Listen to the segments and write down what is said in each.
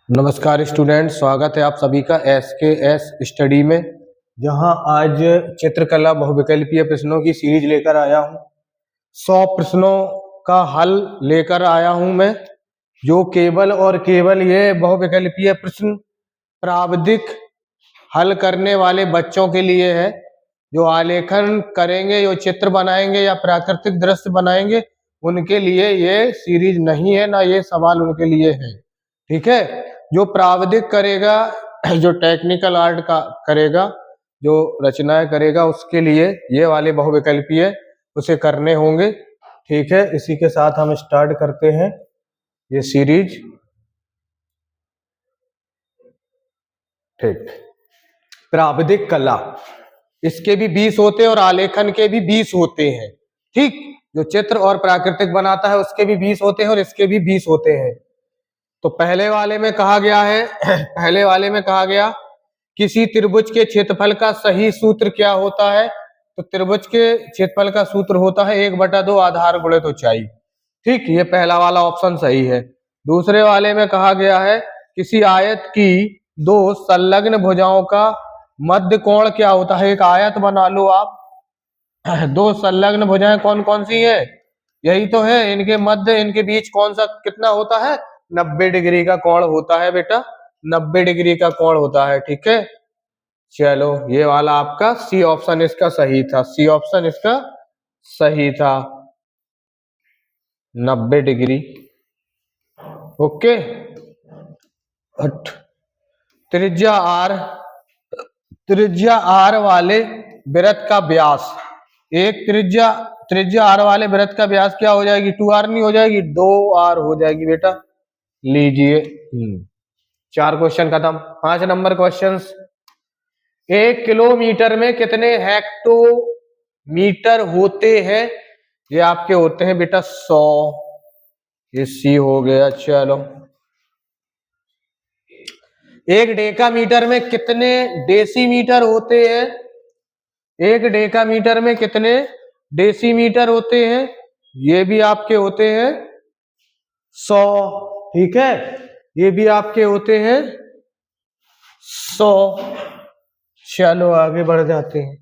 नमस्कार स्टूडेंट, स्वागत है आप सभी का SKS स्टडी में। जहां आज चित्रकला बहुविकल्पीय प्रश्नों की सीरीज लेकर आया हूं। 100 प्रश्नों का हल लेकर आया हूं मैं, जो केवल और केवल ये बहुविकल्पीय प्रश्न प्रावधिक हल करने वाले बच्चों के लिए है। जो आलेखन करेंगे, जो चित्र बनाएंगे या प्राकृतिक दृश्य बनाएंगे, उनके लिए ये सीरीज नहीं है, ना ये सवाल उनके लिए है। ठीक है। जो प्रावधिक करेगा, जो टेक्निकल आर्ट का करेगा, जो रचनाएं करेगा, उसके लिए ये वाले बहुविकल्पीय उसे करने होंगे। ठीक है, इसी के साथ हम स्टार्ट करते हैं ये सीरीज। ठीक, प्रावधिक कला, इसके भी 20 होते हैं और आलेखन के भी 20 होते हैं। ठीक, जो चित्र और प्राकृतिक बनाता है उसके भी 20 होते हैं और इसके भी 20 होते हैं। तो पहले वाले में कहा गया है पहले वाले में कहा गया किसी त्रिभुज के क्षेत्रफल का सही सूत्र क्या होता है। तो त्रिभुज के क्षेत्रफल का सूत्र होता है 1/2 आधार गुणित ऊंचाई। ठीक, ये पहला वाला ऑप्शन सही है। दूसरे वाले में कहा गया है किसी आयत की 2 संलग्न भुजाओं का मध्य कोण क्या होता है। एक आयत बना लो आप, 2 संलग्न भुजाएं कौन कौन सी है, यही तो है। इनके मध्य, इनके बीच कौन सा कितना होता है, 90 डिग्री का कोण होता है बेटा, 90 डिग्री का कोण होता है। ठीक है, चलो ये वाला आपका सी ऑप्शन इसका सही था, सी ऑप्शन इसका सही था, 90 डिग्री। ओके। त्रिज्या आर वाले वृत्त का व्यास, एक त्रिज्या आर वाले वृत्त का व्यास क्या हो जाएगी, 2r नहीं हो जाएगी, 2r हो जाएगी बेटा। लीजिए 4 क्वेश्चन खत्म। 5 नंबर क्वेश्चन, 1 किलोमीटर में कितने हेक्टोमीटर होते हैं। ये आपके होते हैं बेटा 100, ये सी हो गया। चलो, 1 डेकामीटर में कितने डेसीमीटर होते हैं। 1 डेकामीटर में कितने डेसीमीटर होते हैं, ये भी आपके होते हैं 100। ठीक है, ये भी आपके होते हैं 100। चलो आगे बढ़ जाते हैं।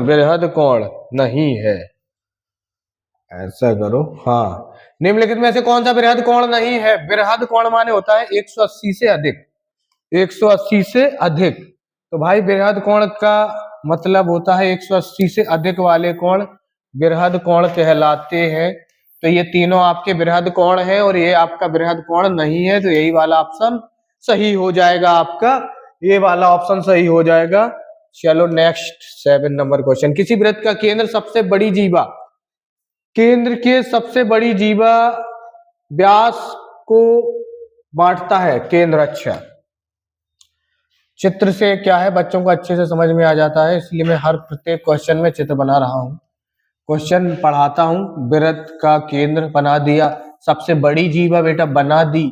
बृहद कोण नहीं है, ऐसा करो। हाँ, निम्नलिखित में से कौन सा बृहद कोण नहीं है। बृहद कोण माने होता है 180 से अधिक, 180 से अधिक। तो भाई बृहद कोण का मतलब होता है 180 से अधिक वाले कोण बृहद कोण कहलाते हैं। तो ये तीनों आपके बृहद कोण है और ये आपका बृहद कोण नहीं है, तो यही वाला ऑप्शन सही हो जाएगा आपका, ये वाला ऑप्शन सही हो जाएगा। चलो नेक्स्ट 7 नंबर क्वेश्चन, किसी वृत्त का केंद्र सबसे बड़ी जीवा, केंद्र के सबसे बड़ी जीवा व्यास को बांटता है केंद्र। अच्छा, चित्र से क्या है बच्चों को अच्छे से समझ में आ जाता है, इसलिए मैं हर प्रत्येक क्वेश्चन में चित्र बना रहा हूं, क्वेश्चन पढ़ाता हूं। वृत्त का केंद्र बना दिया, सबसे बड़ी जीवा बेटा बना दी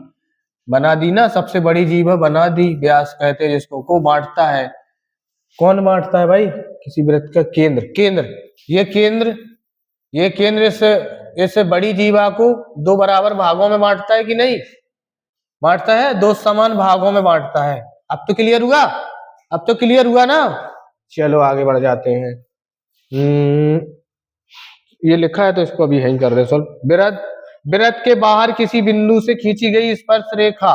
ना, सबसे बड़ी जीवा बना दी, व्यास कहते हैं जिसको, को बांटता है। कौन बांटता है भाई, किसी वृत्त का केंद्र ये केंद्र इस बड़ी जीवा को 2 बराबर भागों में बांटता है कि नहीं, बांटता है, 2 समान भागों में बांटता है। अब तो क्लियर हुआ, अब तो क्लियर हुआ ना। चलो आगे बढ़ जाते हैं। ये लिखा है तो इसको अभी यहीं कर दे सॉल्व। वृत्त के बाहर किसी बिंदु से खींची गई स्पर्श रेखा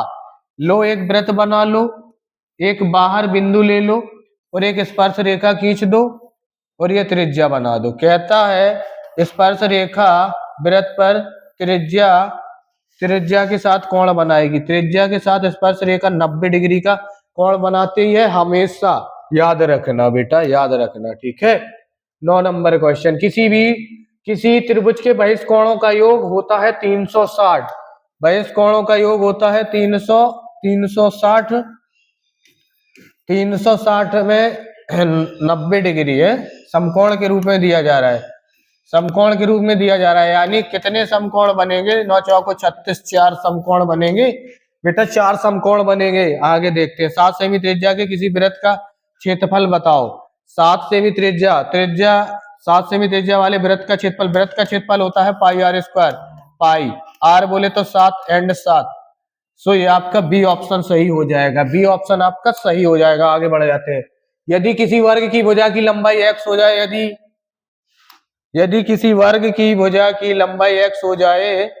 लो, एक वृत्त बना लो, एक बाहर बिंदु ले लो और एक स्पर्श रेखा खींच दो और ये त्रिज्या बना दो। कहता है स्पर्श रेखा वृत्त पर त्रिज्या के साथ कोण बनाएगी, त्रिज्या के साथ स्पर्श रेखा 90 डिग्री का कोण बनाती है, हमेशा याद रखना बेटा, याद रखना। ठीक है, 9 नंबर क्वेश्चन, किसी त्रिभुज के बहिष्ठ कोणों का योग होता है 360, बहिष्ठ कोणों का योग होता है 360 में 90 डिग्री है, समकोण के रूप में दिया जा रहा है, समकोण के रूप में दिया जा रहा है। यानी कितने समकोण बनेंगे, 9 चौको 36, 4 समकोण बनेंगे बेटा, 4 समकोण बनेंगे। आगे देखते हैं, 7 सेमी त्रिज्या के किसी वृत्त का क्षेत्रफल बताओ। 7 सेमी त्रिज्या 7 सेमी त्रिज्या वाले वृत्त का क्षेत्रफल होता है पाई r स्क्वायर, पाई आर बोले तो 7 एंड 7। सो ये आपका बी ऑप्शन सही हो जाएगा, बी ऑप्शन आपका सही हो जाएगा। आगे बढ़ जाते हैं। यदि किसी वर्ग की भुजा की लंबाई x हो जाए, यदि किसी वर्ग की भुजा की लंबाई x हो जाए,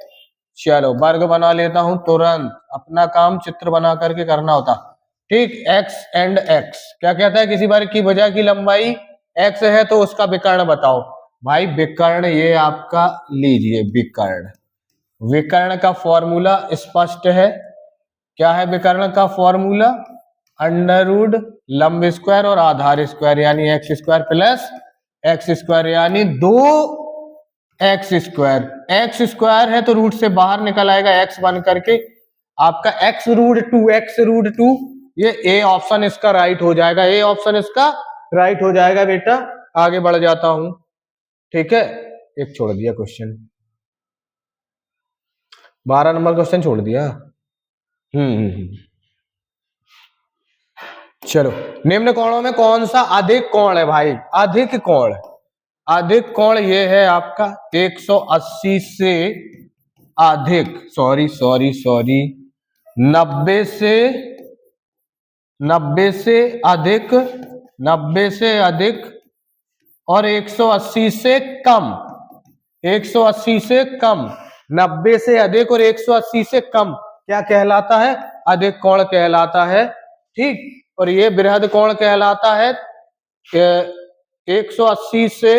चलो वर्ग बना लेता हूं तुरंत, अपना काम चित्र बना करके करना होता। ठीक, x एंड x क्या कहता है, किसी वर्ग की भुजा की लंबाई x है तो उसका विकर्ण बताओ। भाई विकर्ण ये आपका लीजिए, विकर्ण, विकर्ण का फॉर्मूला स्पष्ट है। क्या है विकर्ण का फॉर्मूला? अंडर रूट लंब स्क्वायर और आधार स्क्वायर, यानी x square plus x square, यानी 2x स्क्वायर। एक्स स्क्वायर है तो रूट से बाहर निकल आएगा x बन करके आपका x रूट 2, x रूट 2। ये ए ऑप्शन इसका राइट हो जाएगा, ए ऑप्शन इसका राइट हो जाएगा बेटा। आगे बढ़ जाता हूं, ठीक है। एक छोड़ दिया क्वेश्चन, 12 नंबर क्वेश्चन छोड़ दिया। चलो, निम्न कोणों में कौन सा अधिक कोण है भाई? अधिक कोण, अधिक कोण ये है आपका 180 से अधिक, सॉरी 90 से अधिक, 90 से अधिक और 180 से कम, 180 से कम, 90 से अधिक और 180 से कम क्या कहलाता है? अधिक कोण कहलाता है। ठीक, और ये बृहद कोण कहलाता है 180 से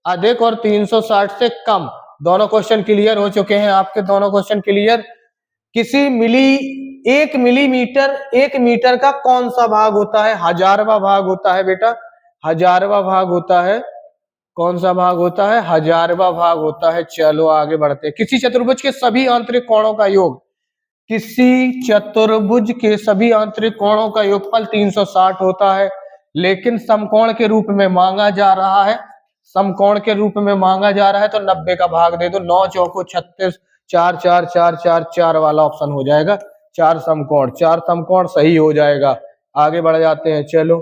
अधिक और 360 से कम। दोनों क्वेश्चन क्लियर हो चुके हैं आपके, दोनों क्वेश्चन क्लियर। किसी एक मिलीमीटर, 1 मीटर का कौन सा भाग होता है? 1000वां भाग होता है बेटा, 1000वां भाग होता है। कौन सा भाग होता है? 1000वां भाग होता है। चलो आगे बढ़ते हैं। किसी चतुर्भुज के सभी आंतरिक कोणों का योग, किसी चतुर्भुज के सभी आंतरिक कोणों का योगफल 360 होता है, लेकिन समकोण के रूप में मांगा जा रहा है, समकोण के रूप में मांगा जा रहा है तो 90 का भाग दे दो। 9 चौको 36, 4 4 4 4 4 वाला ऑप्शन हो जाएगा। 4 समकोण, 4 समकोण सही हो जाएगा। आगे बढ़ जाते हैं। चलो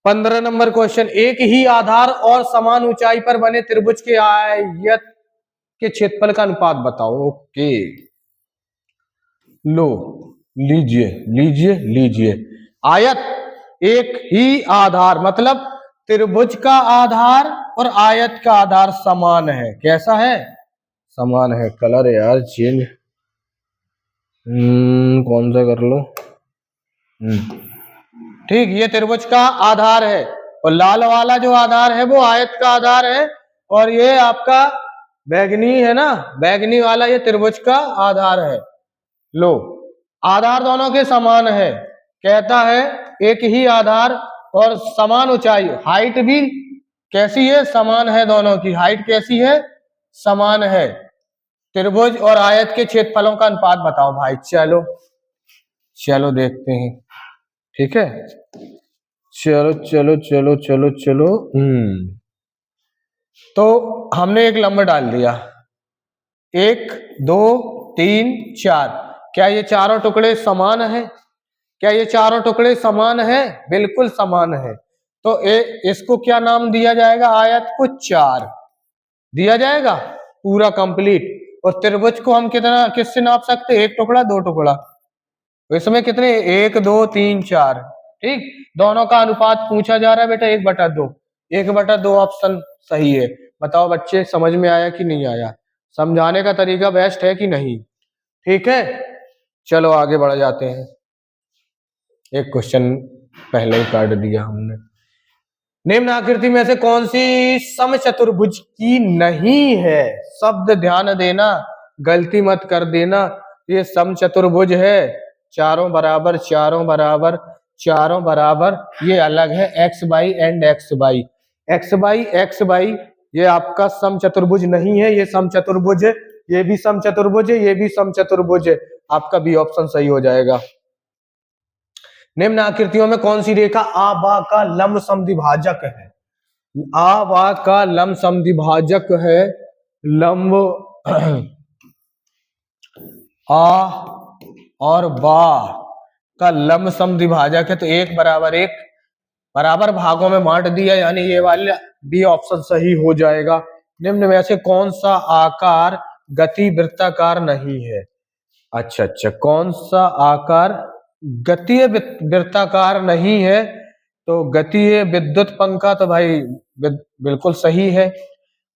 15 नंबर क्वेश्चन, एक ही आधार और समान ऊंचाई पर बने त्रिभुज के आयत के क्षेत्रफल का अनुपात बताओ। ओके, लो लीजिए लीजिए लीजिए, आयत, एक ही आधार मतलब त्रिभुज का आधार और आयत का आधार समान है। कैसा है? समान है। कलर यार चेंज, कौन सा कर लो। ठीक, ये त्रिभुज का आधार है और लाल वाला जो आधार है वो आयत का आधार है, और ये आपका बैगनी है ना, बैगनी वाला ये त्रिभुज का आधार है। लो, आधार दोनों के समान है, कहता है एक ही आधार और समान ऊंचाई, हाइट भी कैसी है? समान है, दोनों की हाइट कैसी है? समान है। त्रिभुज और आयत के क्षेत्रफलों का अनुपात बताओ भाई। चलो चलो देखते हैं, ठीक है। चलो चलो चलो चलो चलो, तो हमने एक लंब डाल दिया, 1 2 3 4। क्या ये चारों टुकड़े समान है? क्या ये चारों टुकड़े समान है? बिल्कुल समान है। तो इसको क्या नाम दिया जाएगा? आयत को 4 दिया जाएगा, पूरा कंप्लीट। और त्रिभुज को हम कितना, किससे नाप सकते हैं? 1 टुकड़ा, 2 टुकड़ा। इसमें कितने? 1 2 3 4। ठीक, दोनों का अनुपात पूछा जा रहा है बेटा 1/2। 1/2 ऑप्शन सही है। बताओ बच्चे, समझ में आया कि नहीं आया? समझाने का तरीका बेस्ट है कि नहीं? ठीक है, चलो आगे बढ़ जाते हैं। एक क्वेश्चन पहले ही काट दिया हमने। निम्न आकृति में से कौन सी समचतुर्भुज की नहीं है? शब्द ध्यान देना, गलती मत कर देना। ये समचतुर्भुज है, चारों बराबर, चारों बराबर, चारों बराबर। ये अलग है, x by and x by, x by x by. ये आपका समचतुर्भुज नहीं है, ये समचतुर्भुज है। ये भी समचतुर्भुज है, ये भी समचतुर्भुज है। आपका बी ऑप्शन सही हो जाएगा। निम्न आकृतियों में कौन सी रेखा आ बा का लंब समद्विभाजक है? आ बा का लंब समद्विभाजक है। लंब आ और बा का लंब समद्विभाजक है, तो 1 बराबर 1 बराबर भागों में बांट दिया, यानी ये वाला बी ऑप्शन सही हो जाएगा। निम्न में से कौन सा आकार गति वृत्ताकार नहीं है। अच्छा अच्छा, कौन सा आकार गतीय वृत्ताकार नहीं है? तो गतीय विद्युत पंखा तो भाई बिल्कुल सही है।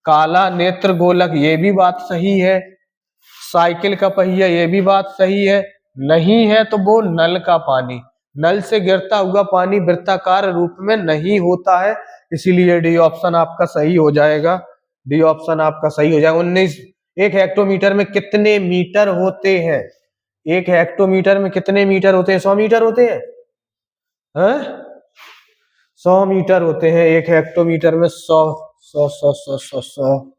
काला नेत्र गोलक, ये भी बात सही है। साइकिल का पहिया, ये भी बात सही है। नहीं है तो वो नल का पानी, नल से गिरता हुआ पानी वृत्ताकार रूप में नहीं होता है, इसीलिए डी ऑप्शन आपका सही हो जाएगा। डी ऑप्शन आपका सही हो जाएगा। 19, एक हेक्टोमीटर में कितने मीटर होते हैं? एक हेक्टोमीटर में कितने मीटर होते हैं? 100 मीटर होते हैं? 100 मीटर होते हैं। एक हेक्टोमीटर में 100 100 100 100 100 100।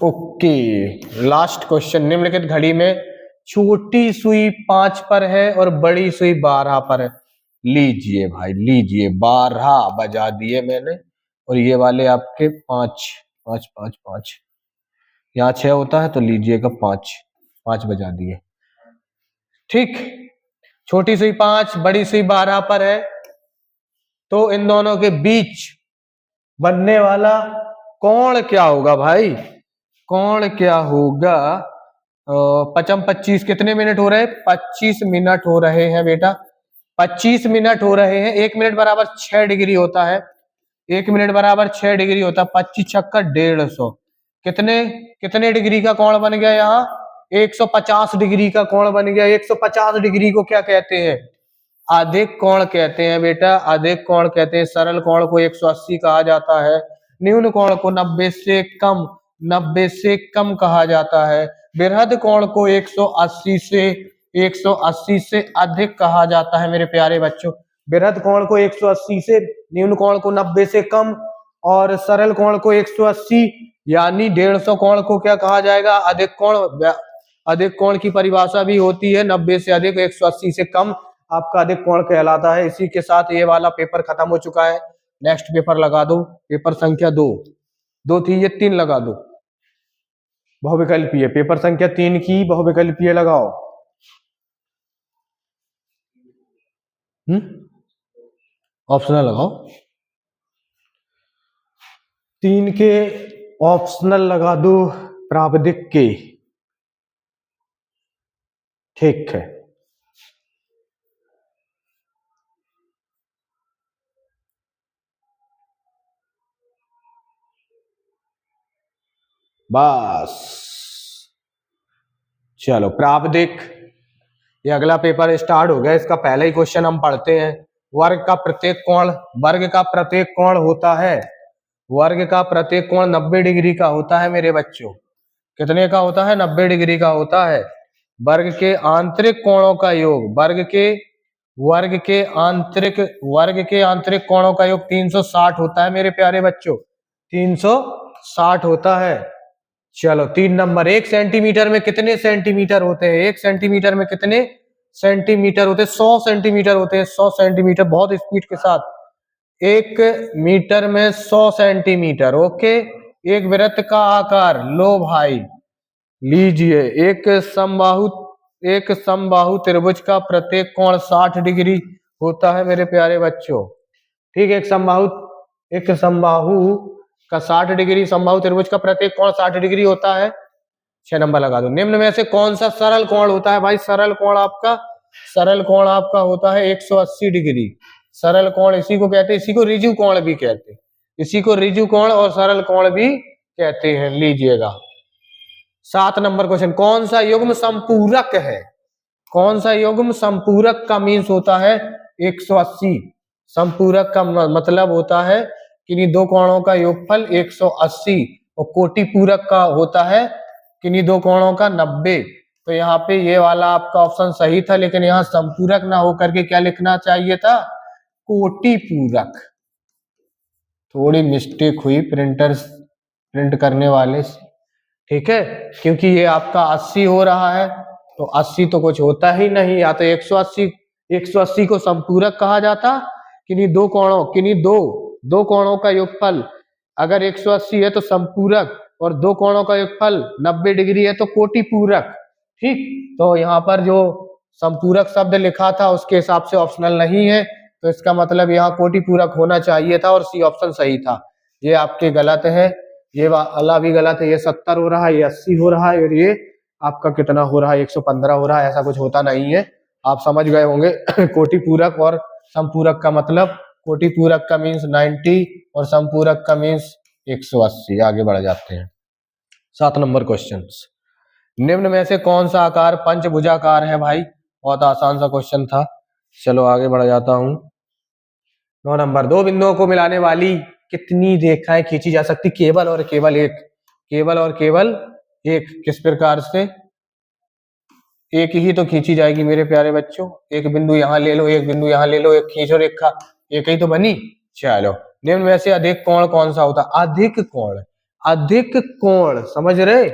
Okay, last question. निम्नलिखित घड़ी में छोटी सुई 5 पर है और बड़ी सुई 12 पर है। लीजिए भाई लीजिए, 12 बजा दिए मैंने और ये वाले आपके 5 5 5 5, यहाँ 6 होता है तो लीजिएगा 5 5 बजा दिए। ठीक, छोटी सुई 5, बड़ी सुई 12 पर है, तो इन दोनों के बीच बनने वाला कोण क्या होगा भाई? कोण क्या होगा? 5 25 कितने मिनट हो रहे हैं? 25 मिनट हो रहे हैं बेटा, 25 मिनट हो रहे हैं। 1 मिनट बराबर 6 डिग्री होता है। 1 मिनट बराबर 6 डिग्री होता है। 25 छक्का 150, कितने कितने डिग्री का कोण बन गया? यहाँ 150 डिग्री का कोण बन गया। 150 डिग्री को क्या कहते हैं? अधिक कोण कहते हैं बेटा, अधिक कोण कहते हैं। सरल कोण को 180 कहा जाता है, न्यून कोण को 90 से कम कहा जाता है, बृहद कोण को 180 से अधिक कहा जाता है। मेरे प्यारे बच्चों, बृहद कोण को 180 से, न्यून कोण को 90 से कम, और सरल कोण को 180 यानी 150 कोण को क्या कहा जाएगा? अधिक कोण। अधिक कोण की परिभाषा भी होती है 90 से अधिक, 180 से कम आपका अधिक कोण कहलाता है। इसी के साथ ये वाला पेपर खत्म हो चुका है। नेक्स्ट पेपर लगा दो, पेपर संख्या 2 थी, ये 3 लगा दो। बहुविकल्पीय, पेपर संख्या 3 की बहुविकल्पीय लगाओ। ऑप्शनल लगाओ, 3 के ऑप्शनल लगा दो, प्रावधिक के। ठीक है, बस चलो प्रावधिक, ये अगला पेपर स्टार्ट हो गया। इसका पहला ही क्वेश्चन हम पढ़ते हैं। वर्ग का प्रत्येक कोण, वर्ग का प्रत्येक कोण होता है, वर्ग का प्रत्येक कोण 90 डिग्री का होता है मेरे बच्चों। कितने का होता है? 90 डिग्री का होता है। वर्ग के आंतरिक कोणों का योग, वर्ग के आंतरिक कोणों का योग 360 होता है मेरे प्यारे बच्चों, 360 होता है। चलो 3 नंबर, 1 सेंटीमीटर में कितने सेंटीमीटर होते हैं? 1 सेंटीमीटर में कितने सेंटीमीटर होते हैं? 100 सेंटीमीटर होते हैं। 100 सेंटीमीटर, बहुत स्पीड के साथ। 1 मीटर में 100 सेंटीमीटर। ओके, एक वृत्त का आकार, लो भाई लीजिए, एक समबाहु त्रिभुज का प्रत्येक कोण 60 डिग्री होता है मेरे प्यारे बच्चों। ठीक है, एक समबाहु का 60 डिग्री, समबाहु त्रिभुज का प्रत्येक कोण 60 डिग्री होता है। 6 नंबर लगा दो। निम्न में से कौन सा सरल कोण होता है भाई? सरल कोण आपका होता है 180 डिग्री। सरल कोण इसी को कहते हैं, इसी को रिजु कोण भी कहते हैं, इसी को रिजु कोण और सरल कोण भी कहते हैं। लीजिएगा 7 नंबर क्वेश्चन, कौन सा युग्म संपूरक है? कौन सा युग्म संपूरक का मीन्स होता है 180। संपूरक का मतलब होता है किन्हीं दो कोणों का योगफल 180, और कोटि पूरक का होता है किन्हीं दो कोणों का 90। तो यहाँ पे ये वाला आपका ऑप्शन सही था, लेकिन यहाँ संपूरक ना होकर के क्या लिखना चाहिए था? कोटि पूरक। थोड़ी मिस्टेक हुई प्रिंट करने वाले से, ठीक है, क्योंकि ये आपका 80 हो रहा है, तो 80 तो कुछ होता ही नहीं। या तो 180 को संपूरक कहा जाता, किन्हीं दो कोणों का योगफल अगर 180 है तो संपूरक, और दो कोणों का योगफल 90 डिग्री है तो कोटि पूरक। ठीक, तो यहाँ पर जो संपूरक शब्द लिखा था उसके हिसाब से ऑप्शनल नहीं है, तो इसका मतलब यहाँ कोटि पूरक होना चाहिए था, और सी ऑप्शन सही था। ये आपके गलत है। ये वाला भी गलत है, ये 70 हो रहा है, ये 80 हो रहा है, और ये आपका कितना हो रहा है, 115 हो रहा है। ऐसा कुछ होता नहीं है, आप समझ गए होंगे। कोटि पूरक और समपूरक का मतलब, कोटि पूरक का मीन्स 90 और समपूरक का मीन्स 180। आगे बढ़ जाते हैं। 7 नंबर क्वेश्चन, निम्न में से कौन सा आकार पंचभुजाकार है? भाई बहुत आसान सा क्वेश्चन था। चलो आगे बढ़ जाता हूं। 9 नंबर, दो बिंदुओं को मिलाने वाली कितनी रेखाएं खींची जा सकती? केवल और केवल एक। केवल और केवल एक। किस प्रकार से? एक ही तो खींची जाएगी मेरे प्यारे बच्चों। एक बिंदु यहां ले लो, एक बिंदु यहां ले लो, एक खींचो रेखा, एक ही तो बनी। चलो, निम्न में से अधिक कोण कौन सा होता? अधिक कोण। अधिक कोण समझ रहे?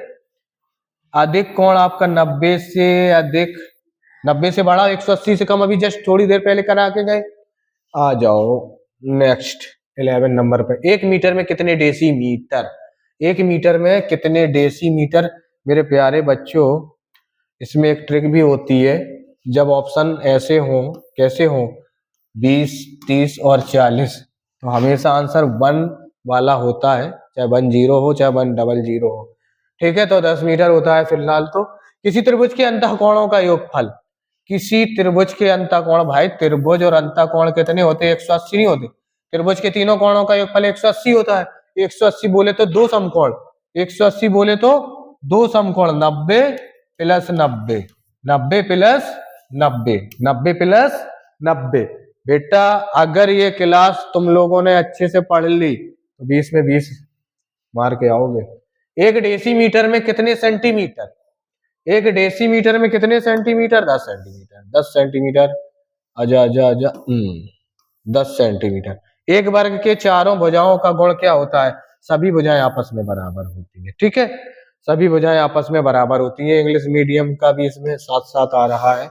अधिक कोण आपका 90 से अधिक, 90 से बड़ा, 180 से कम। अभी जस्ट थोड़ी देर पहले करा के गए। आ जाओ नेक्स्ट 11 नंबर पे। 1 मीटर में कितने डेसीमीटर? 1 मीटर में कितने डेसीमीटर मेरे प्यारे बच्चों? इसमें एक ट्रिक भी होती है। जब ऑप्शन ऐसे हो, कैसे हो, 20, 30 और 40, तो हमेशा आंसर 1 वाला होता है, चाहे 10 हो चाहे 100 हो। ठीक है, तो 10 मीटर होता है फिलहाल। तो किसी त्रिभुज के अंतःकोणों का योगफल, किसी त्रिभुज के अंतःकोण, भाई त्रिभुज और अंतःकोण कितने होते हैं? 180 नहीं होते? त्रिभुज के तीनों कोणों का योगफल 180 होता है। 180 बोले तो दो समकोण, 180 बोले तो दो समकोण, 90 प्लस 90, 90 प्लस 90, 90 प्लस 90। बेटा अगर ये क्लास तुम लोगों ने अच्छे से पढ़ ली तो 20 में 20 मार के आओगे। 1 डेसीमीटर में कितने सेंटीमीटर? 1 डेसीमीटर में कितने सेंटीमीटर? 10 सेंटीमीटर। 10 सेंटीमीटर, आजा आजा आजा, 10 सेंटीमीटर। एक वर्ग के चारों भुजाओं का गुण क्या होता है? सभी भुजाएं आपस में बराबर होती है। ठीक है, सभी भुजाएं आपस में बराबर होती है। इंग्लिश मीडियम का भी इसमें साथ साथ आ रहा है।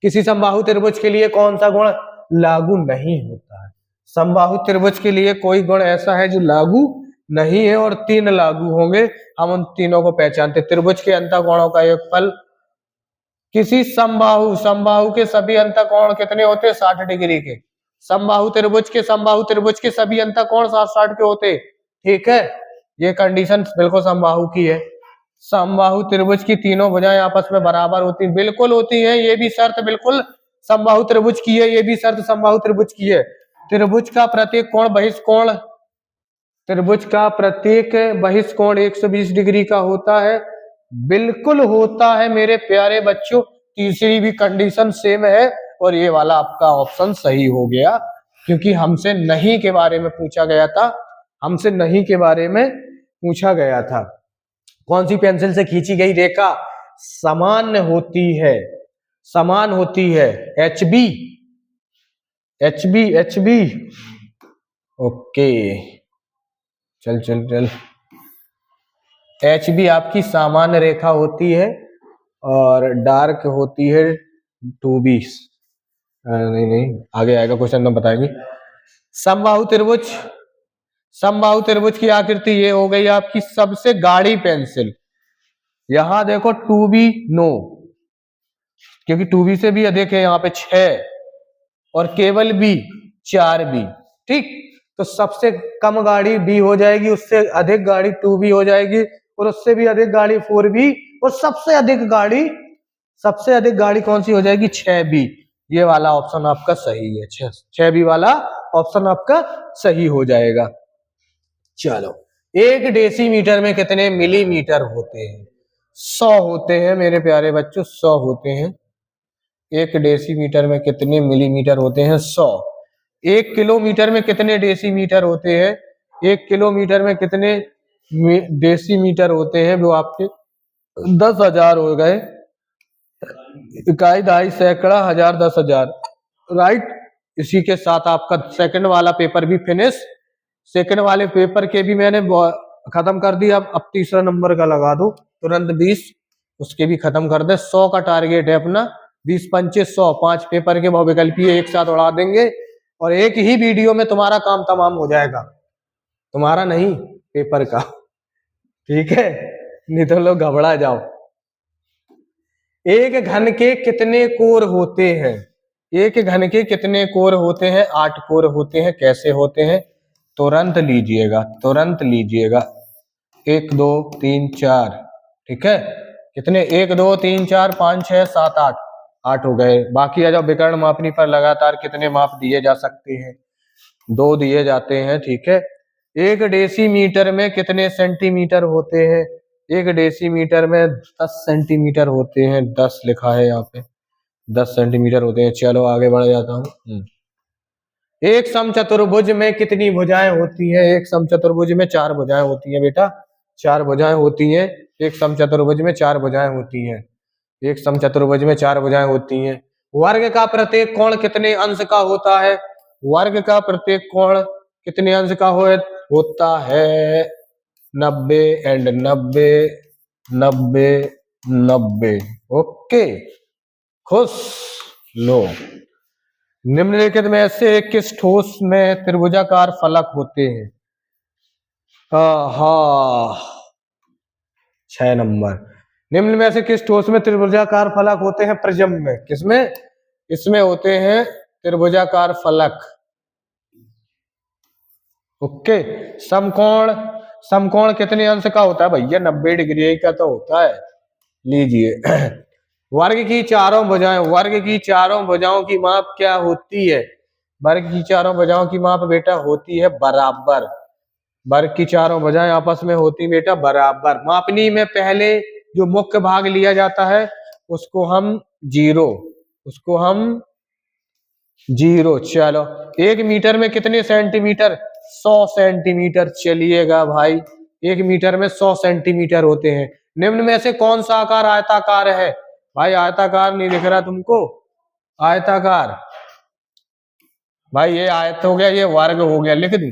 किसी समबाहु त्रिभुज के लिए कौन सा गुण लागू नहीं होता है? समबाहु त्रिभुज के लिए कोई गुण ऐसा है जो लागू नहीं है, और 3 लागू होंगे। हम उन तीनों को पहचानते। त्रिभुज के अंतःकोणों का योगफल, किसी समबाहु, समबाहु के सभी अंतःकोण कितने होते हैं? 60 डिग्री के। समबाहु त्रिभुज के सभी अंतःकोण 60 के होते। ठीक है, ये कंडीशन बिल्कुल समबाहु की है। समबाहु त्रिभुज की तीनों भुजाएं आपस में बराबर होती, बिल्कुल होती हैं। ये भी शर्त बिल्कुल समबाहु त्रिभुज की है, ये भी शर्त समबाहु त्रिभुज की है। त्रिभुज का प्रत्येक कोण बहिष्कोण, त्रिभुज का प्रत्येक बहिष्कोण 120 डिग्री का होता है। बिल्कुल होता है मेरे प्यारे बच्चों। तीसरी भी कंडीशन सेम है, और ये वाला आपका ऑप्शन सही हो गया, क्योंकि हमसे नहीं के बारे में पूछा गया था। हमसे नहीं के बारे में पूछा गया था। कौन सी पेंसिल से खींची गई रेखा समान होती है? समान होती है। HB, HB, HB। ओके, चल चल चल। HB आपकी सामान्य रेखा होती है, और डार्क होती है 2B। नहीं नहीं, आगे आएगा क्वेश्चन तो बताएंगे। समबाहु त्रिभुज, समबाहु त्रिभुज की आकृति ये हो गई आपकी सबसे गाढ़ी पेंसिल। यहां देखो 2B नो, क्योंकि 2B से भी अधिक है यहाँ पे 6, और केवल B 4B। ठीक, तो सबसे कम गाड़ी B हो जाएगी, उससे अधिक गाड़ी 2B हो जाएगी, और उससे भी अधिक गाड़ी 4B, और सबसे अधिक गाड़ी कौन सी हो जाएगी? 6B। ये वाला ऑप्शन आपका सही है, 6B वाला ऑप्शन आपका सही हो जाएगा। चलो, 1 डेसीमीटर में कितने मिलीमीटर होते हैं? 100 होते हैं मेरे प्यारे बच्चों, 100 होते हैं। 1 डेसीमीटर में कितने मिलीमीटर होते हैं? 100। 1 किलोमीटर में कितने डेसीमीटर होते हैं? 1 किलोमीटर में कितने डेसीमीटर होते हैं? वो आपके 10,000 हो गए। इकाई, दहाई, सैकड़ा, हजार, 10,000। राइट। इसी के साथ आपका सेकंड वाला पेपर भी फिनिश। सेकंड वाले पेपर के भी मैंने खत्म कर दिया। अब तीसरा नंबर का लगा दो तुरंत 20, उसके भी खत्म कर दे। 100 का टारगेट है अपना। 20 पंचे 100, 5 पेपर के बहुविकल्पीय एक साथ उड़ा देंगे, और एक ही वीडियो में तुम्हारा काम तमाम हो जाएगा। तुम्हारा नहीं, पेपर का। ठीक है, नहीं तो लोग घबरा जाओ। एक घन के कितने कोर होते हैं? एक घन के कितने कोर होते हैं? 8 कोर होते हैं। कैसे होते हैं? तुरंत लीजिएगा, तुरंत लीजिएगा। 1 2 3 4, ठीक है। कितने? 1 2 3 4 5 6 7 8, 8 हो गए। बाकी आ जाओ विकर्ण मापनी पर लगातार कितने माप दिए जा सकते हैं? 2 दिए जाते हैं, ठीक है। 1 डेसीमीटर में कितने सेंटीमीटर होते हैं? 1 डेसीमीटर में 10 सेंटीमीटर होते हैं। 10 लिखा है यहाँ पे, 10 सेंटीमीटर होते हैं। चलो आगे बढ़ जाता हूँ। एक समचतुर्भुज में कितनी भुजाएं होती हैं? एक समचतुर्भुज में 4 भुजाएं होती हैं बेटा, 4 भुजाएं होती हैं। एक समचतुर्भुज में 4 भुजाएं होती हैं। एक समचतुर्भुज में 4 भुजाएं होती हैं। वर्ग का प्रत्येक कोण कितने अंश का होता है? वर्ग का प्रत्येक कोण कितने अंश का होता है? 90 एंड 90, 90, 90। ओके, खुश लो। निम्नलिखित में से किस ठोस में त्रिभुजाकार फलक होते हैं? हाँ, 6 नंबर। निम्न में से किस ठोस में त्रिभुजाकार फलक होते हैं? प्रिज्म में। किसमें? इसमें होते हैं त्रिभुजाकार फलक। ओके। समकोण, समकोण कितने अंश का होता है भैया? 90 डिग्री का तो होता है। लीजिए वर्ग की चारों भुजाएं, वर्ग की चारों भुजाओं की माप क्या होती है? वर्ग की चारों भुजाओं की माप बेटा होती है बराबर। वर्ग की चारों भुजाएं आपस में होती बेटा बराबर। मापनी में पहले जो मुख्य भाग लिया जाता है उसको हम जीरो, उसको हम जीरो। चलो, 1 मीटर में कितने सेंटीमीटर? 100 सेंटीमीटर। चलिएगा भाई, 1 मीटर में 100 सेंटीमीटर होते हैं। निम्न में से कौन सा आकार आयताकार है? भाई आयताकार नहीं दिख रहा तुमको? आयताकार भाई ये आयत हो गया, ये वर्ग हो गया। लिख दी,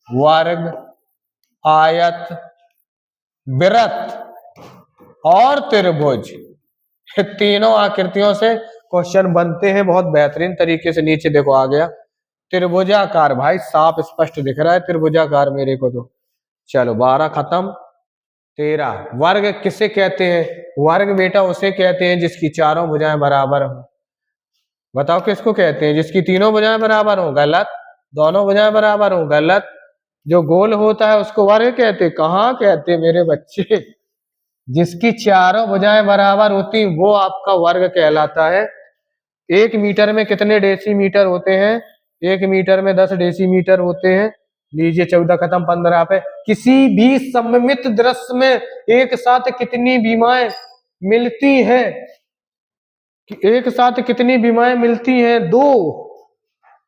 वर्ग, आयत, वृत्त और त्रिभुज, तीनों आकृतियों से क्वेश्चन बनते हैं बहुत बेहतरीन तरीके से। नीचे देखो आ गया त्रिभुजाकार, भाई साफ स्पष्ट दिख रहा है त्रिभुजाकार मेरे को तो। चलो 12 खत्म। 13, वर्ग किसे कहते हैं? वर्ग बेटा उसे कहते हैं जिसकी चारों भुजाएं बराबर हो। बताओ किसको कहते हैं? जिसकी तीनों भुजाएं बराबर हो। गलत। दोनों भुजाएं बराबर हो। गलत। जो गोल होता है उसको वर्ग कहते? कहाँ कहते मेरे बच्चे? जिसकी चारों भुजाएं बराबर होती वो आपका वर्ग कहलाता है। 1 मीटर में कितने डेसीमीटर होते हैं? 1 मीटर में 10 डेसीमीटर होते हैं। लीजिए 14 खत्म। 15 पे, किसी भी सममित दृश्य में एक साथ कितनी बीमाएं मिलती हैं? एक साथ कितनी बीमाएं मिलती हैं? 2।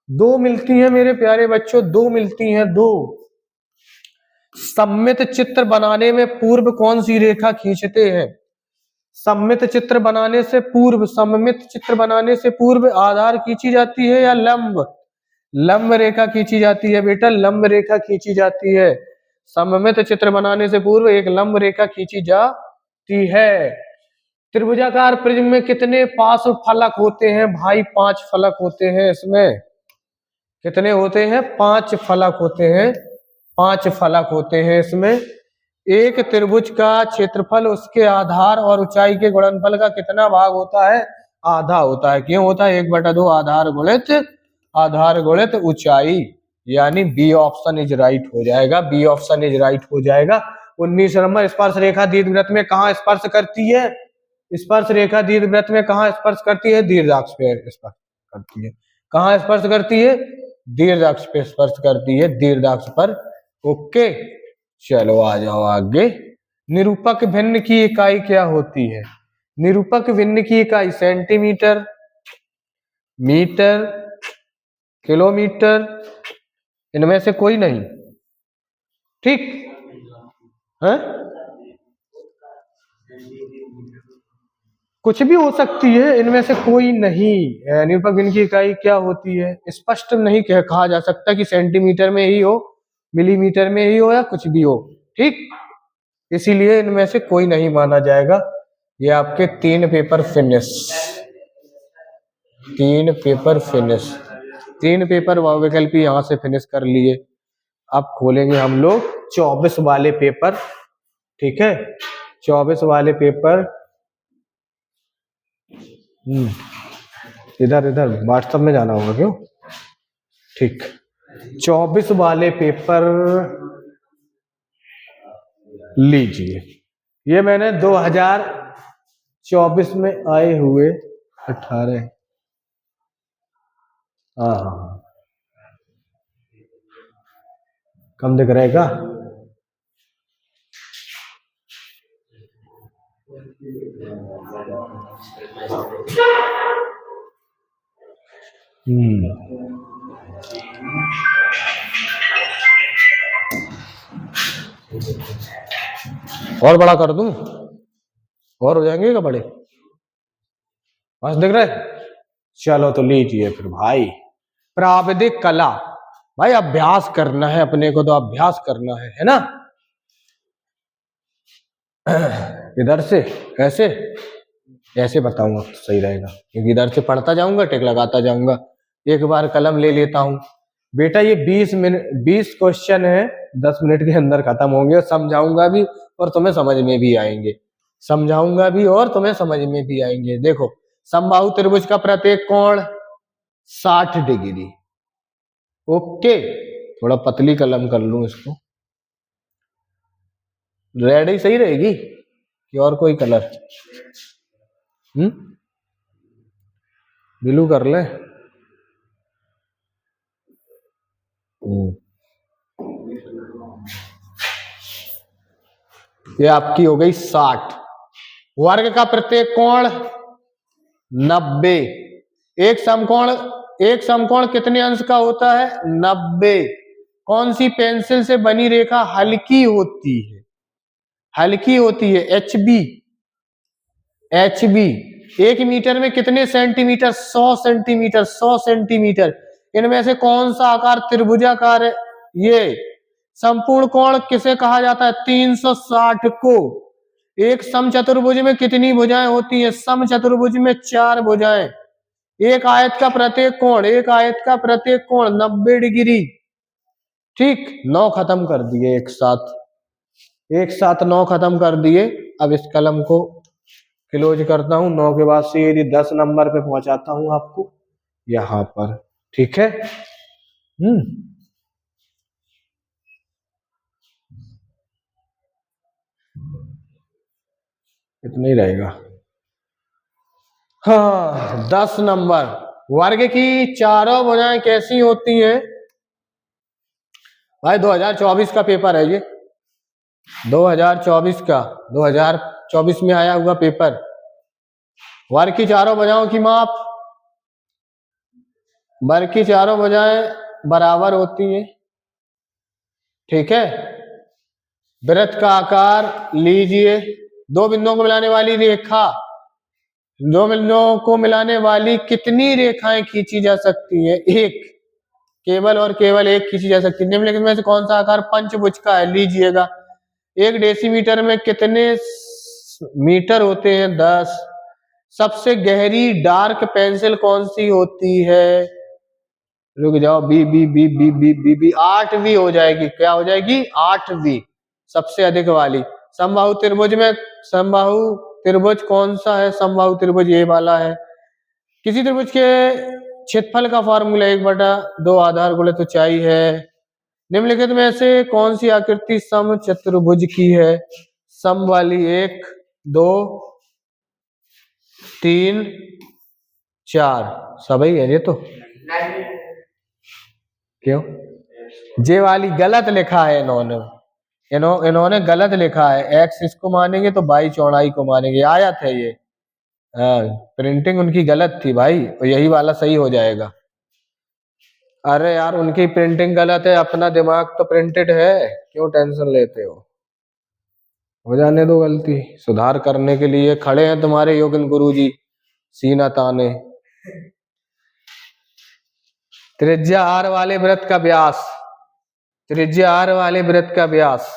2 मिलती हैं मेरे प्यारे बच्चों, 2 मिलती हैं, 2। सममित चित्र बनाने में पूर्व कौन सी रेखा खींचते हैं? सममित चित्र बनाने से पूर्व, सममित चित्र बनाने से पूर्व आधार खींची जाती है या लंब? लंब रेखा खींची जाती है बेटा, लंब रेखा खींची जाती है। सममित चित्र बनाने से पूर्व एक लंब रेखा खींची जाती है। त्रिभुजाकार प्रिज्म में कितने पार्श्व फलक होते हैं? भाई 5 फलक होते हैं इसमें। कितने होते हैं? 5 फलक होते हैं। 5 फलक होते हैं इसमें। एक त्रिभुज का क्षेत्रफल उसके आधार और ऊंचाई के गुणनफल का कितना भाग होता है? आधा होता है। क्यों होता है? 1/2 आधार गुणित ऊंचाई, यानी बी ऑप्शन इज राइट हो जाएगा। बी ऑप्शन इज राइट हो जाएगा। 19 नंबर, स्पर्श रेखा दीर्घवृत्त में कहाँ स्पर्श करती है? स्पर्श रेखा दीर्घवृत्त में कहाँ स्पर्श करती है? दीर्घाक्ष पे स्पर्श करती है। कहाँ स्पर्श करती है? दीर्घाक्ष पे स्पर्श करती है, दीर्घाक्ष पर। ओके, चलो आ जाओ आगे। निरूपक भिन्न की इकाई क्या होती है? निरूपक भिन्न की इकाई सेंटीमीटर, मीटर, किलोमीटर, इनमें से कोई नहीं। ठीक है, कुछ भी हो सकती है, इनमें से कोई नहीं। निरूपक भिन्न की इकाई क्या होती है? स्पष्ट नहीं कहा जा सकता कि सेंटीमीटर में ही हो, मिलीमीटर में ही हो, या कुछ भी हो। ठीक, इसीलिए इनमें से कोई नहीं माना जाएगा। ये आपके 3 paper finish, 3 paper finish, 3 paper वैकल्पी यहां से फिनिश कर लिए। अब खोलेंगे हम लोग 24 वाले पेपर। ठीक है, 24 वाले पेपर। इधर इधर व्हाट्सएप में जाना होगा क्यों? ठीक, 24 वाले पेपर लीजिए, ये मैंने 2024 में आए हुए 18, हाँ कम दिख रहेगा। और बड़ा कर दूं, और हो जाएंगे क्या बड़े, बस दिख रहे। चलो तो लीजिए फिर भाई, प्राविधिक कला। भाई अभ्यास करना है अपने को, तो अभ्यास करना है ना। इधर से ऐसे ऐसे बताऊंगा तो सही रहेगा, क्योंकि इधर से पढ़ता जाऊंगा, टिक लगाता जाऊंगा। एक बार कलम ले लेता हूं बेटा। ये 20 क्वेश्चन है, 10 मिनट के अंदर खत्म होंगे, और समझाऊंगा भी और तुम्हें समझ में भी आएंगे, समझाऊंगा भी और तुम्हें समझ में भी आएंगे। देखो, समबाहु त्रिभुज का प्रत्येक कोण 60 डिग्री। ओके, थोड़ा पतली कलम कर लूं इसको। रेड ही सही रहेगी कि और कोई कलर? ब्लू कर ले। ये आपकी हो गई 60। वर्ग का प्रत्येक कोण 90। एक समकोण कितने अंश का होता है? 90। कौन सी पेंसिल से बनी रेखा हल्की होती है? हल्की होती है HB। HB 1 मीटर में कितने सेंटीमीटर? 100 सेंटीमीटर। 100 सेंटीमीटर। इनमें से कौन सा आकार त्रिभुजाकार है? ये संपूर्ण कोण किसे कहा जाता है? 360 को। एक समचतुर्भुज में कितनी भुजाएं होती हैं? समचतुर्भुज में 4 भुजाएं। एक आयत का प्रत्येक कोण 90 डिग्री। ठीक, 9 खत्म कर दिए एक साथ 9 खत्म कर दिए। अब इस कलम को क्लोज करता हूं। 9 के बाद से यदि 10 नंबर पे पहुंचाता हूं आपको यहां पर। ठीक है। इतना ही रहेगा। हाँ, 10 नंबर। वर्ग की चारों भुजाएं कैसी होती हैं? भाई 2024 का पेपर है ये, 2024 का, 2024 में आया हुआ पेपर। वर्ग की चारों भुजाओं की माप, वर्ग की चारों भुजाएं बराबर होती हैं। ठीक है। वृत्त का आकार लीजिए, दो बिंदुओं को मिलाने वाली रेखा, दो बिंदुओं को मिलाने वाली कितनी रेखाएं खींची जा सकती है? एक, केवल और केवल एक खींची जा सकती है। निम्नलिखित में से कौन सा आकार पंचभुज का है? लीजिएगा, 1 डेसीमीटर में कितने मीटर होते हैं? 10। सबसे गहरी डार्क पेंसिल कौन सी होती है? रुक जाओ, B B B B B B B 8वीं हो जाएगी। क्या हो जाएगी? 8वीं, सबसे अधिक वाली। समबाहु त्रिभुज कौन सा है? समबाहु त्रिभुज ये वाला है। किसी त्रिभुज के क्षेत्रफल का फॉर्मूला 1/2 आधार गुणित ऊंचाई है। निम्नलिखित में से कौन सी आकृति समचतुर्भुज की है? सम वाली 1 2 3 4 सभी है ये तो। क्यों? जे वाली गलत लिखा है इन्होंने गलत लिखा है। एक्स इसको मानेंगे तो बाई चौड़ाई को मानेंगे। आयत है ये। प्रिंटिंग उनकी गलत थी भाई, तो यही वाला सही हो जाएगा। अरे यार, उनकी प्रिंटिंग गलत है, अपना दिमाग तो प्रिंटेड है, क्यों टेंशन लेते हो जाने दो। गलती सुधार करने के लिए खड़े हैं तुम्हारे योगिन गुरुजी, सीना ताने। त्रिज्या आर वाले वृत्त का व्यास, त्रिज्या आर वाले वृत्त का व्यास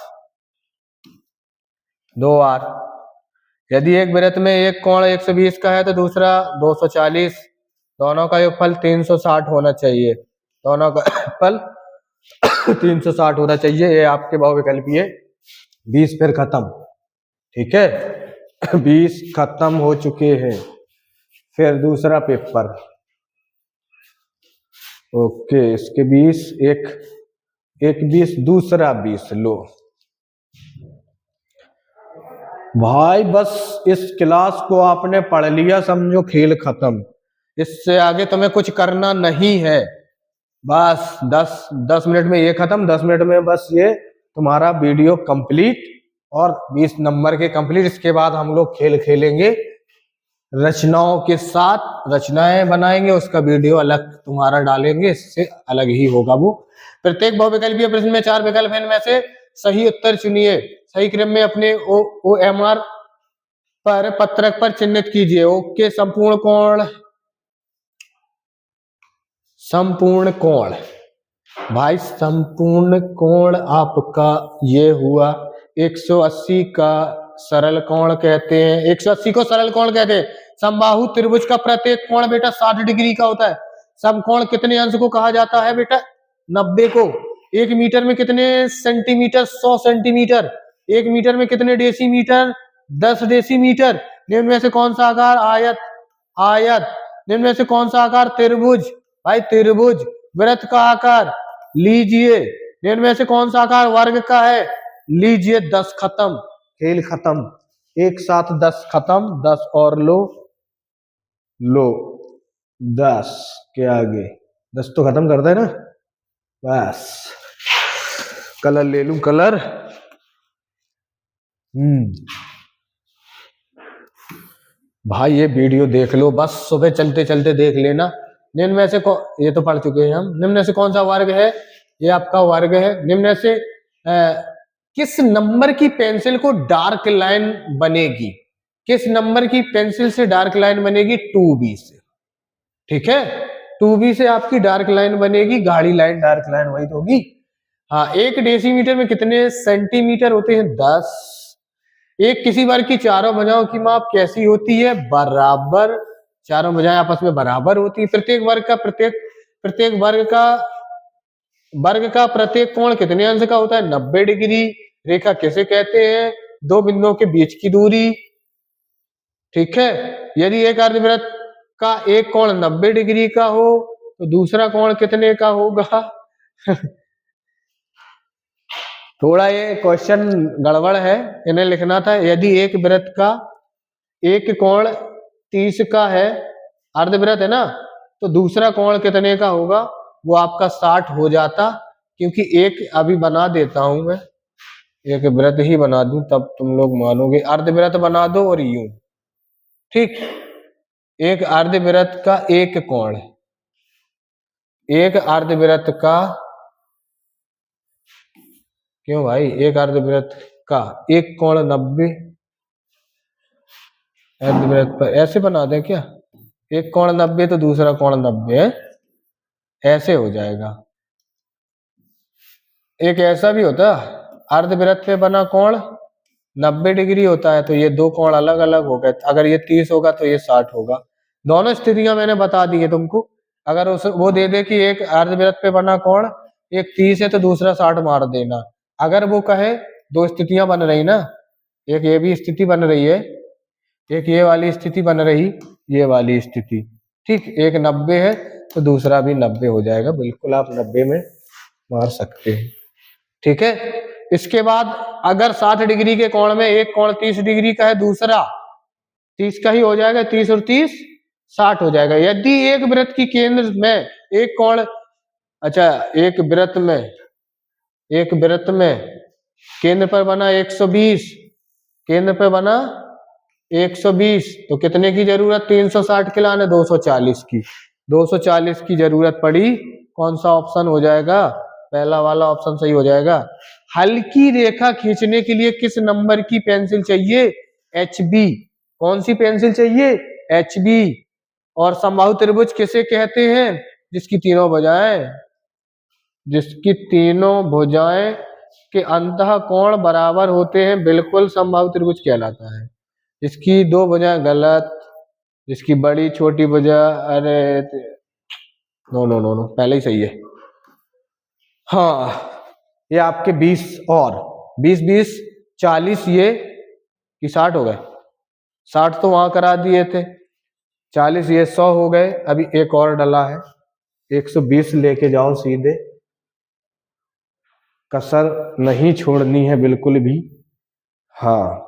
2r। यदि एक वृत्त में एक कोण 120 का है तो दूसरा 240। दोनों का योगफल 360 होना चाहिए। दोनों का योगफल 360 होना चाहिए। ये आपके बहुविकल्पीय 20 फिर खत्म। ठीक है, 20 खत्म हो चुके हैं। फिर दूसरा पेपर। ओके, इसके 20, एक 20, दूसरा 20 लो। भाई बस इस क्लास को आपने पढ़ लिया, समझो खेल खत्म। इससे आगे तुम्हें कुछ करना नहीं है। बस 10 मिनट में ये खत्म, 10 मिनट में बस ये तुम्हारा वीडियो कंप्लीट और 20 नंबर के कंप्लीट। इसके बाद हम लोग खेल खेलेंगे रचनाओं के साथ, रचनाएं बनाएंगे, उसका वीडियो अलग तुम्हारा डालेंगे, इससे अलग ही होगा वो। प्रत्येक बहुविकल्पीय प्रश्न में 4 विकल्प हैं, इनमें से सही उत्तर चुनिए। सही क्रम में अपने OMR पर पत्रक पर चिन्हित कीजिए। ओके, संपूर्ण कोण, संपूर्ण कोण भाई, संपूर्ण कोण आपका ये हुआ 180 का सरल कोण कहते हैं। 180 को सरल कोण कहते हैं। समबाहु त्रिभुज का प्रत्येक कोण बेटा 60 डिग्री का होता है। समकोण कितने अंश को कहा जाता है बेटा? 90 को। 1 मीटर में कितने सेंटीमीटर? 100 सेंटीमीटर। 1 मीटर में कितने डेसीमीटर? 10 डेसीमीटर। निम्न में से कौन सा आकार? आयत। आयत। निम्न में से कौन सा आकार? त्रिभुज। भाई त्रिभुज। वृत्त का आकार लीजिए। निम्न में से कौन सा आकार वर्ग का है? लीजिए। 10 खत्म, खेल खत्म। एक साथ 10 खत्म। 10 और लो, लो 10 के आगे 10 तो खत्म कर दे ना। बस कलर ले लूं, कलर। भाई ये वीडियो देख लो, बस सुबह चलते चलते देख लेना। निम्न में से ये तो पढ़ चुके हैं हम। निम्न में से कौन सा वर्ग है? ये आपका वर्ग है। निम्न में से किस नंबर की पेंसिल को डार्क लाइन बनेगी? किस नंबर की पेंसिल से डार्क लाइन बनेगी? 2B से। ठीक है, 2B से आपकी डार्क लाइन बनेगी। गाढ़ी लाइन, डार्क लाइन वही तो होगी। हाँ, 1 डेसीमीटर में कितने सेंटीमीटर होते हैं? 10। एक किसी वर्ग की चारों भुजाओं की माप कैसी होती है? बराबर। चारों भुजाएं आपस में बराबर होती है। प्रत्येक वर्ग का प्रत्येक कोण कितने अंश का होता है? 90 डिग्री। रेखा किसे कहते हैं? दो बिंदुओं के बीच की दूरी। ठीक है, यदि एक अर्धवृत्त का एक कोण 90 डिग्री का हो तो दूसरा कोण कितने का होगा? थोड़ा ये क्वेश्चन गड़बड़ है, इन्हें लिखना था। यदि एक वृत्त का एक कोण 30 का है, अर्धवृत्त है ना, तो दूसरा कोण कितने का होगा? वो आपका 60 हो जाता। क्योंकि एक अभी बना देता हूं मैं, एक वृत्त ही बना दूं तब तुम लोग मानोगे। अर्धवृत्त बना दो और यूं। ठीक, एक अर्धवृत्त का एक कोण, एक अर्धवृत्त का, क्यों भाई, एक अर्धवृत्त का एक कोण 90, अर्धवृत्त पर ऐसे बना दें क्या? एक कोण 90 तो दूसरा कोण 90 है, ऐसे हो जाएगा। एक ऐसा भी होता, अर्धवृत्त पे बना कोण 90 डिग्री होता है, तो ये दो कोण अलग अलग हो गए। अगर ये 30 होगा तो ये 60 होगा। दोनों स्थितियां मैंने बता दी है तुमको। अगर वो दे दे कि एक अर्धवृत्त पे बना कोण एक 30 है तो दूसरा 60 मार देना। अगर वो कहे, दो स्थितियां बन रही ना, एक ये भी स्थिति बन रही है, एक ये वाली स्थिति बन रही, ये वाली स्थिति। ठीक, एक 90 है तो दूसरा भी 90 हो जाएगा। बिल्कुल आप 90 में मार सकते हैं। ठीक है, इसके बाद अगर 60 डिग्री के कोण में एक कोण 30 डिग्री का है, दूसरा 30 का ही हो जाएगा। 30 और 30 60 हो जाएगा। यदि एक वृत्त की केंद्र में एक कोण, अच्छा एक वृत्त में केंद्र पर बना 120, केंद्र पर बना 120, तो कितने की जरूरत? 360 के लाने 240 की। 240 की जरूरत पड़ी। कौन सा ऑप्शन हो जाएगा? पहला वाला ऑप्शन सही हो जाएगा। हल्की रेखा खींचने के लिए किस नंबर की पेंसिल चाहिए? HB। कौन सी पेंसिल चाहिए? HB। और समबाहु त्रिभुज किसे कहते हैं? जिसकी तीनों भुजाएं के अंतः कोण बराबर होते हैं, बिल्कुल समबाहु त्रिभुज कहलाता है। जिसकी दो भुजाएं, गलत। जिसकी बड़ी छोटी भुजा, अरे नो नो नो नो, पहले ही सही है। हाँ, ये आपके 20 और 20 20 40, ये कि 60 हो गए? 60 तो वहां करा दिए थे, 40 ये 100 हो गए। अभी एक और डला है, 120 लेके जाओ सीधे, कसर नहीं छोड़नी है बिल्कुल भी। हाँ,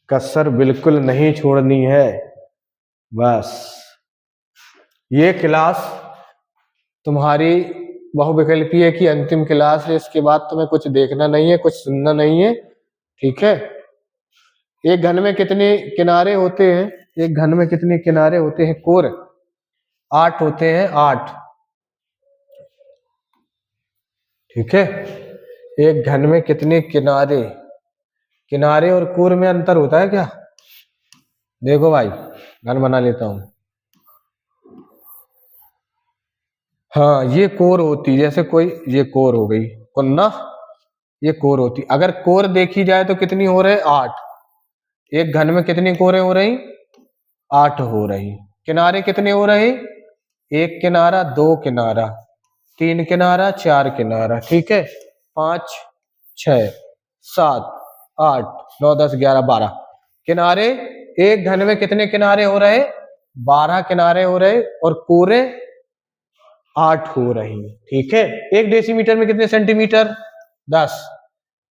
कसर बिल्कुल नहीं छोड़नी है। बस ये क्लास तुम्हारी बहुविकल्पीय की अंतिम क्लास है। इसके बाद तुम्हें कुछ देखना नहीं है, कुछ सुनना नहीं है, ठीक है। एक घन में कितने किनारे होते हैं? एक घन में कितने किनारे होते हैं? कोर 8 होते हैं, 8, ठीक है। एक घन में कितने किनारे? किनारे और कोर में अंतर होता है क्या? देखो भाई, घन बना लेता हूं। हाँ, ये कोर होती, जैसे कोई ये कोर हो गई कुन्ना, ये कोर होती। अगर कोर देखी जाए तो कितनी हो रहे? 8। एक घन में कितनी कोरें हो रही? 8 हो रही। किनारे कितने हो रहे? एक किनारा, दो किनारा, तीन किनारा, चार किनारा, ठीक है। 5, 6, 7, 8, 9, 10, 11, 12 किनारे। एक घन में कितने किनारे हो रहे? 12 किनारे हो रहे और कोरे 8 हो रही, ठीक है। एक डेसीमीटर में कितने सेंटीमीटर? 10।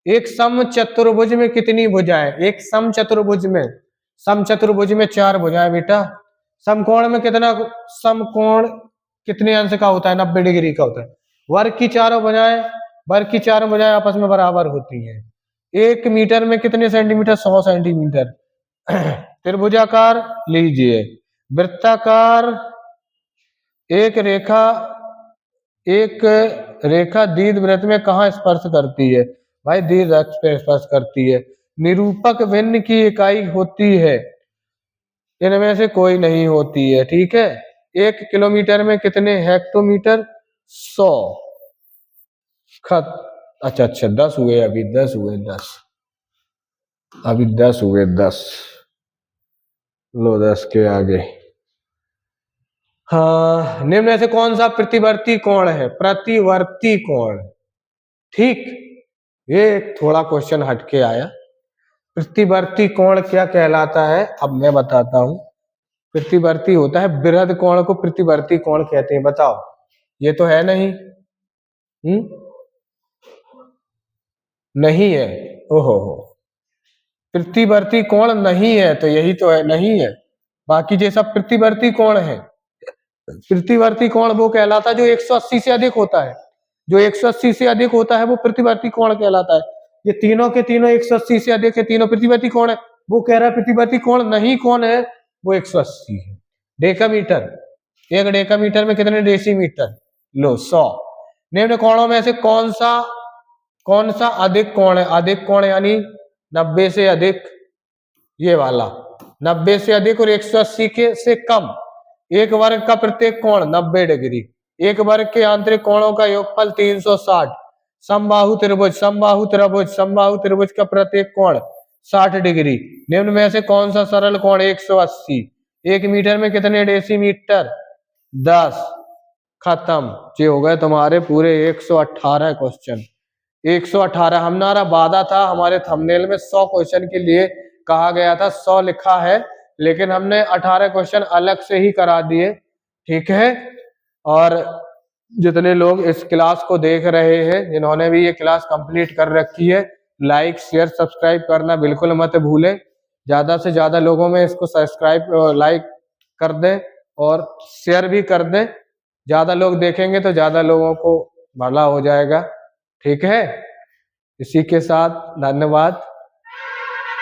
एक समचतुर्भुज में कितनी भुजाएं? एक समचतुर्भुज में, समचतुर्भुज में 4 भुजाएं बेटा। समकोण में कितना? समकोण कितने अंश का होता है? 90 डिग्री का होता है। वर्ग की चारों भुजाएं, वर्ग की चारों भुजाएं आपस में बराबर होती हैं। एक मीटर में कितने सेंटीमीटर? 100 सेंटीमीटर। त्रिभुजाकार लीजिए, वृत्ताकार, एक रेखा, एक रेखा दीर्घवृत्त में कहाँ स्पर्श करती है? भाई दीर्घवृत्त पे स्पर्श करती है। निरूपक भिन्न की इकाई होती है? इनमें से कोई नहीं होती है, ठीक है। 1 किलोमीटर में कितने हेक्टोमीटर? 100 खत। अच्छा, 10 हुए, अभी 10 हुए, 10 अभी 10 हुए, 10 लो 10 के आगे। हाँ, निम्न में से कौन सा प्रतिवर्ती कोण है? प्रतिवर्ती कोण, ठीक। ये थोड़ा क्वेश्चन हटके आया। प्रतिवर्ती कोण क्या कहलाता है? अब मैं बताता हूं। प्रतिवर्ती होता है, बृहद कोण को प्रतिवर्ती कोण कहते हैं। बताओ, ये तो है नहीं? नहीं है। ओहो हो, प्रतिवर्ती कोण नहीं है तो यही तो है, नहीं है। बाकी ये सब प्रतिवर्ती कोण है। प्रतिवर्ती कोण वो कहलाता है जो 180 से अधिक होता है। जो 180 से अधिक होता है वो प्रतिवर्ती कोण कहलाता है। ये तीनों के तीनों 180 से अधिक है, तीनों प्रतिवर्ती कोण है। वो कह रहा है प्रतिवर्ती कोण नहीं कौन है? वो 180 है। डेकामीटर, एक डेकामीटर में कितने डेसीमीटर? लो 100। निम्न कोणों में से कौन सा अधिक कोण है? अधिक कोण यानी 90 से अधिक, ये वाला 90 से अधिक और 180 के से कम। एक वर्ग का प्रत्येक कोण 90 डिग्री। एक वर्ग के आंतरिक कोणों का योगफल 360। समबाहु त्रिभुज, समबाहु त्रिभुज, समबाहु त्रिभुज का प्रत्येक कोण 60 डिग्री। निम्न में से कौन सा सरल कोण? 180। 1 मीटर में कितने डेसीमीटर? 10। खत्म। ये हो गए तुम्हारे पूरे 118 क्वेश्चन। 118। हमारा वादा था, हमारे थंबनेल में 100 क्वेश्चन के लिए कहा गया था, 100 लिखा है, लेकिन हमने 18 क्वेश्चन अलग से ही करा दिए, ठीक है। और जितने लोग इस क्लास को देख रहे हैं, जिन्होंने भी ये क्लास कंप्लीट कर रखी है, लाइक शेयर सब्सक्राइब करना बिल्कुल मत भूलें। ज्यादा से ज्यादा लोगों में इसको सब्सक्राइब लाइक कर दें और शेयर भी कर दें। ज्यादा लोग देखेंगे तो ज्यादा लोगों को भला हो जाएगा, ठीक है। इसी के साथ धन्यवाद।